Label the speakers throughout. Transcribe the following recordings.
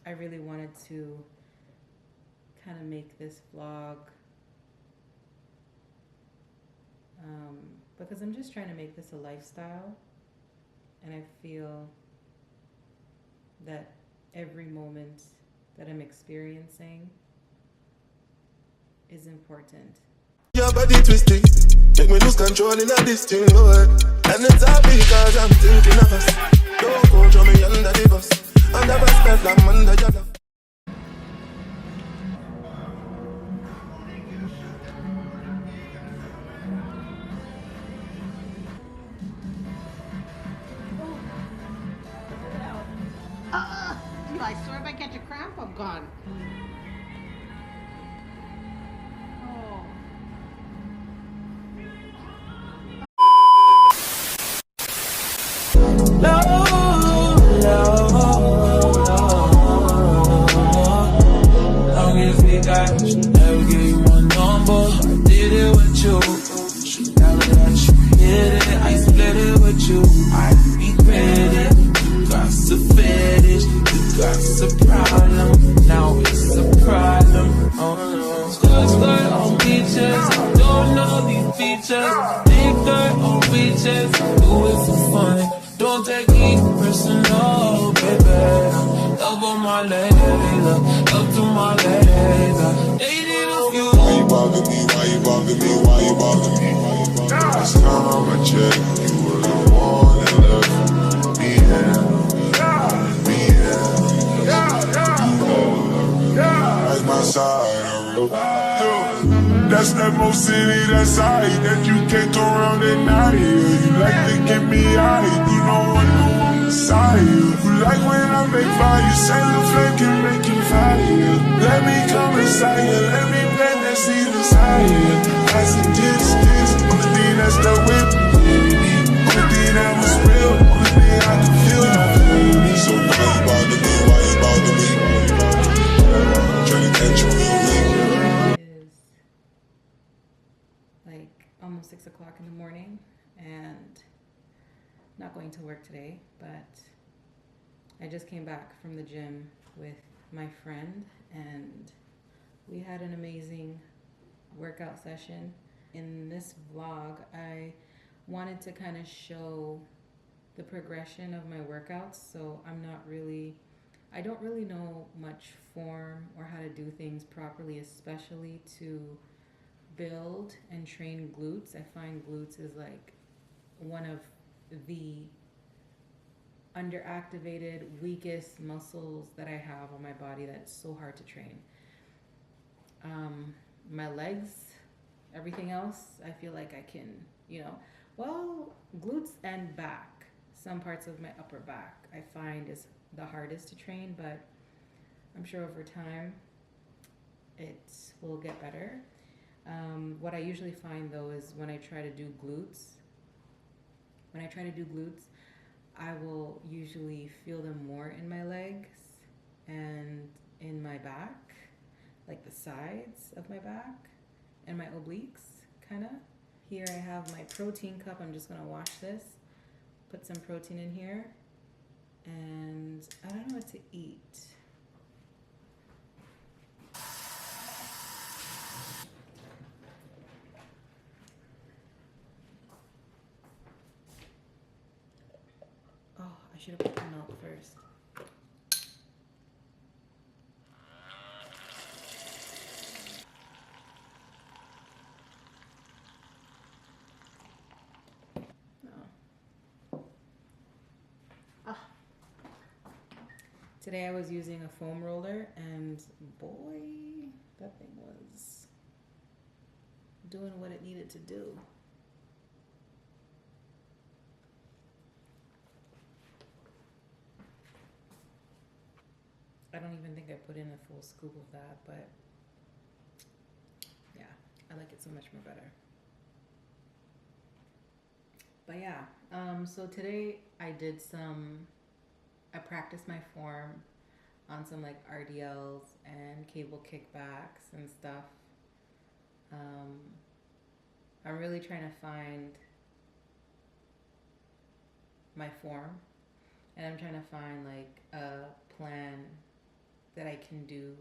Speaker 1: I really wanted to kind of make this vlog um, because I'm just trying to make this a lifestyle, and I feel that every moment that I'm experiencing is important.
Speaker 2: Your body twisting, make me lose control in a this thing, Lord. And it's happy because I'm thinking of us. Don't go throw me under the bus. Under basket, I'm under your love.
Speaker 3: I swear if I catch a cramp, I'm gone. Oh.
Speaker 2: Long as we got, she never gave you one number. I did it with you. She never let you hit it. I split it with you. I regret it. You got a fetish. You got a problem. Now it's a problem. Skirt on beaches. Don't know these features. Big dirt on beaches. Do it for fun. Don't take it personal, baby. Up on my legs, up to my legs. Dated a few. Why you bothering me? Why you bothering me? Why you bothering me? Last time I checked, you were the one that left me like my side. That's that most city, that side that you can't go around at night. You like to get me high, you know I know I'm Messiah. You like when I make fire, send the flame can make you fire. Let me come inside you, let me plant that seed inside you. I said this, only thing that's the whip. Only thing that was real, only thing I can feel. So why you bother me, why you bother me? Trying to catch you real late.
Speaker 1: Is like almost 6 o'clock in the morning, and not going to work today, but I just came back from the gym with my friend, and we had an amazing workout session. In this vlog, I wanted to kind of show the progression of my workouts, so I don't really know much form or how to do things properly, especially to build and train glutes. I find glutes is like one of the underactivated, weakest muscles that I have on my body that's so hard to train. My legs, everything else, I feel like I can, glutes and back. Some parts of my upper back I find is the hardest to train, but I'm sure over time it will get better. What I usually find though is when I try to do glutes, I will usually feel them more in my legs and in my back, like the sides of my back and my obliques, kind of. Here I have my protein cup. I'm just going to wash this, put some protein in here, and I don't know what to eat. Oh, I should have put the milk first. Today I was using a foam roller, and boy, that thing was doing what it needed to do. I don't even think I put in a full scoop of that, but yeah, I like it so much more better. But yeah, so today I practiced my form on some like RDLs and cable kickbacks and stuff. Um, I'm really trying to find my form, and I'm trying to find like a plan that I can do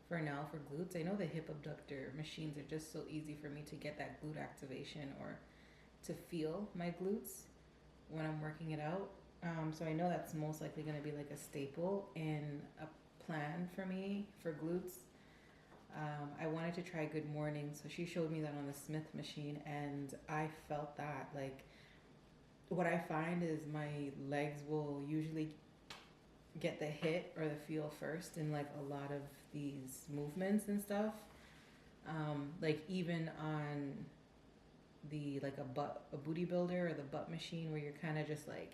Speaker 1: for now for glutes. I know the hip abductor machines are just so easy for me to get that glute activation or to feel my glutes when I'm working it out. So I know that's most likely going to be like a staple in a plan for me for glutes. I wanted to try Good Morning, so she showed me that on the Smith machine, and I felt that. Like, what I find is my legs will usually get the hit or the feel first in like a lot of these movements and stuff. Like even on the like a booty builder or the butt machine where you're kind of just like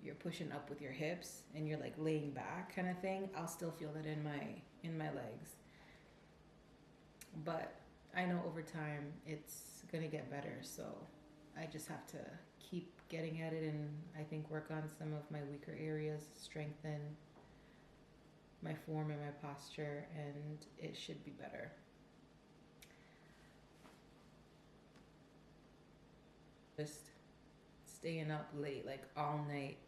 Speaker 1: you're pushing up with your hips and you're like laying back kind of thing, I'll still feel that in my legs. But I know over time it's gonna get better, so I just have to keep getting at it, and I think work on some of my weaker areas, strengthen my form and my posture, and it should be better. Just staying up late, like all night.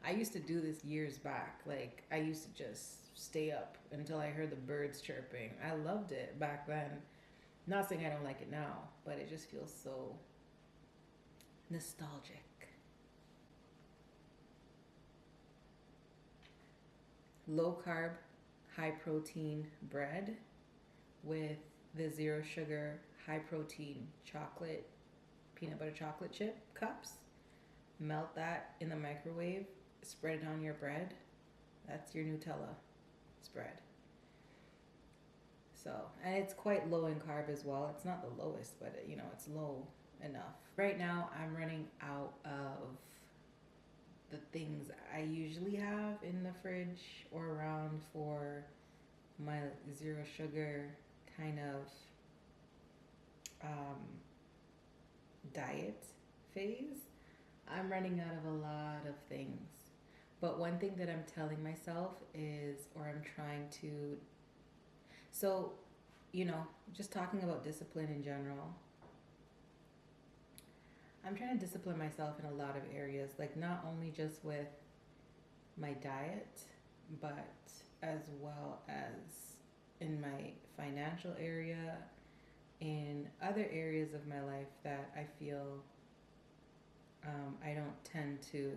Speaker 1: I used to do this years back. Like, I used to just stay up until I heard the birds chirping. I loved it back then. Not saying I don't like it now, but it just feels so nostalgic. Low carb, high protein bread with the zero sugar, high protein chocolate, peanut butter chocolate chip cups. Melt that in the microwave, spread it on your bread. That's your Nutella spread. So, and it's quite low in carb as well. It's not the lowest, but you know, it's low enough. Right now, I'm running out of the things I usually have in the fridge or around for my zero sugar kind of diet phase. I'm running out of a lot of things. But one thing that I'm telling myself is, or I'm trying to, so, you know, just talking about discipline in general, I'm trying to discipline myself in a lot of areas, like not only just with my diet, but as well as in my financial area, in other areas of my life that I feel I don't tend to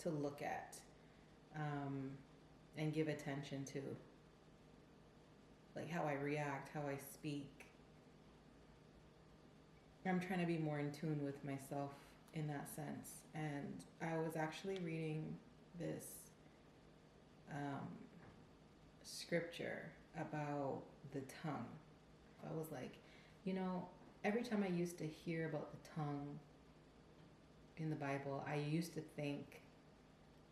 Speaker 1: look at and give attention to, like how I react, how I speak. I'm trying to be more in tune with myself in that sense. And I was actually reading this scripture about the tongue. I was like, you know, every time I used to hear about the tongue in the Bible, I used to think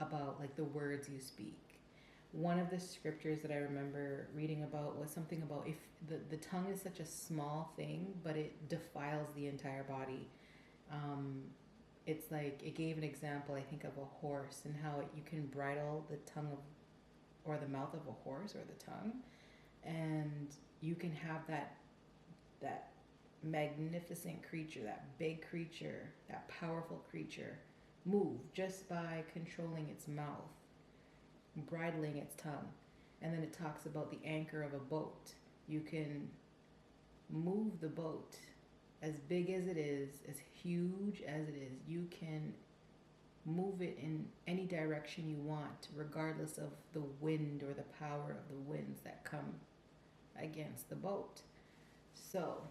Speaker 1: about like the words you speak. One of the scriptures that I remember reading about was something about if the tongue is such a small thing, but it defiles the entire body. It's like, it gave an example, I think, of a horse and how you can bridle the tongue of, or the mouth of a horse, or the tongue, and you can have that magnificent creature, that big creature, that powerful creature move just by controlling its mouth, bridling its tongue. And then it talks about the anchor of a boat. You can move the boat, as big as it is, as huge as it is, you can move it in any direction you want, regardless of the wind or the power of the winds that come against the boat. So,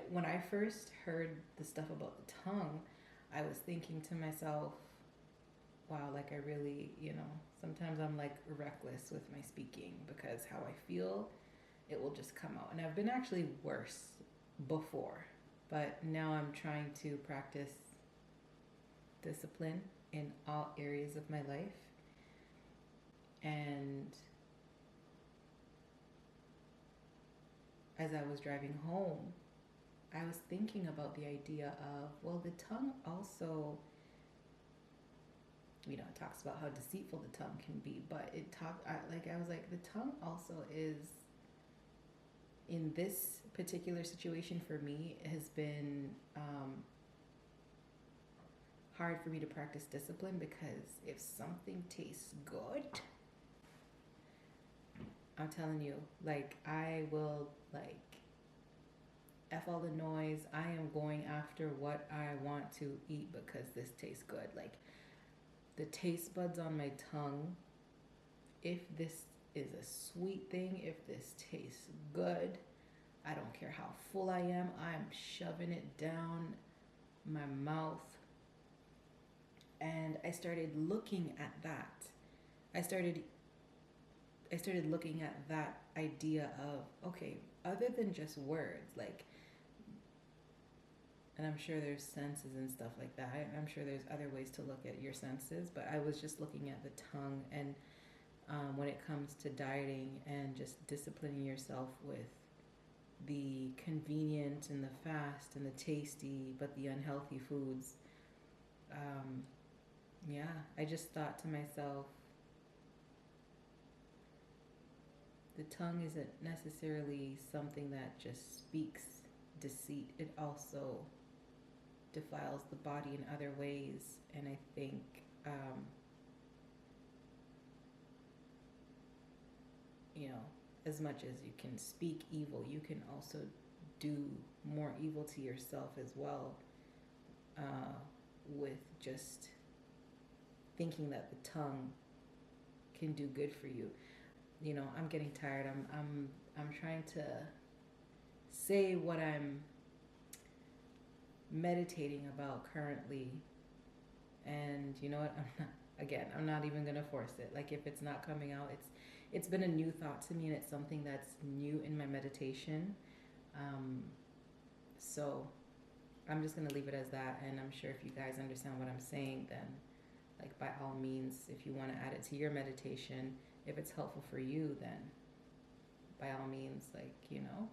Speaker 1: when I first heard the stuff about the tongue, I was thinking to myself, wow, like I really, you know, sometimes I'm like reckless with my speaking because how I feel, it will just come out. And I've been actually worse before, but now I'm trying to practice discipline in all areas of my life. And as I was driving home, I was thinking about the idea of, well, the tongue also, you know, it talks about how deceitful the tongue can be, but I was like, the tongue also is, in this particular situation for me, has been hard for me to practice discipline because if something tastes good, I'm telling you, like, I will, like, F all the noise. I am going after what I want to eat because this tastes good. Like, the taste buds on my tongue, if this is a sweet thing, if this tastes good, I don't care how full I am, I'm shoving it down my mouth. And I started looking at that. I started looking at that idea of, okay, other than just words, like, and I'm sure there's senses and stuff like that. I'm sure there's other ways to look at your senses, but I was just looking at the tongue. And when it comes to dieting and just disciplining yourself with the convenient and the fast and the tasty but the unhealthy foods, yeah, I just thought to myself, the tongue isn't necessarily something that just speaks deceit. It also defiles the body in other ways. And I think you know, as much as you can speak evil, you can also do more evil to yourself as well, with just thinking that the tongue can do good for you. You know, I'm getting tired. I'm trying to say what I'm meditating about currently, and you know what? I'm not even gonna force it. Like, if it's not coming out, it's been a new thought to me, and it's something that's new in my meditation. So I'm just gonna leave it as that, and I'm sure if you guys understand what I'm saying, then, like, by all means, if you want to add it to your meditation, if it's helpful for you, then by all means, like, you know.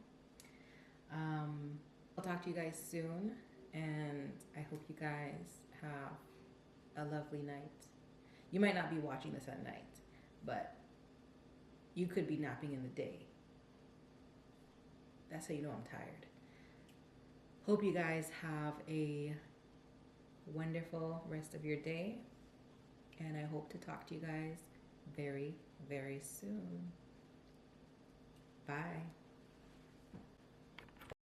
Speaker 1: I'll talk to you guys soon, and I hope you guys have a lovely night. You might not be watching this at night, but you could be napping in the day. That's how you know I'm tired. Hope you guys have a wonderful rest of your day, and I hope to talk to you guys very, very soon. Bye.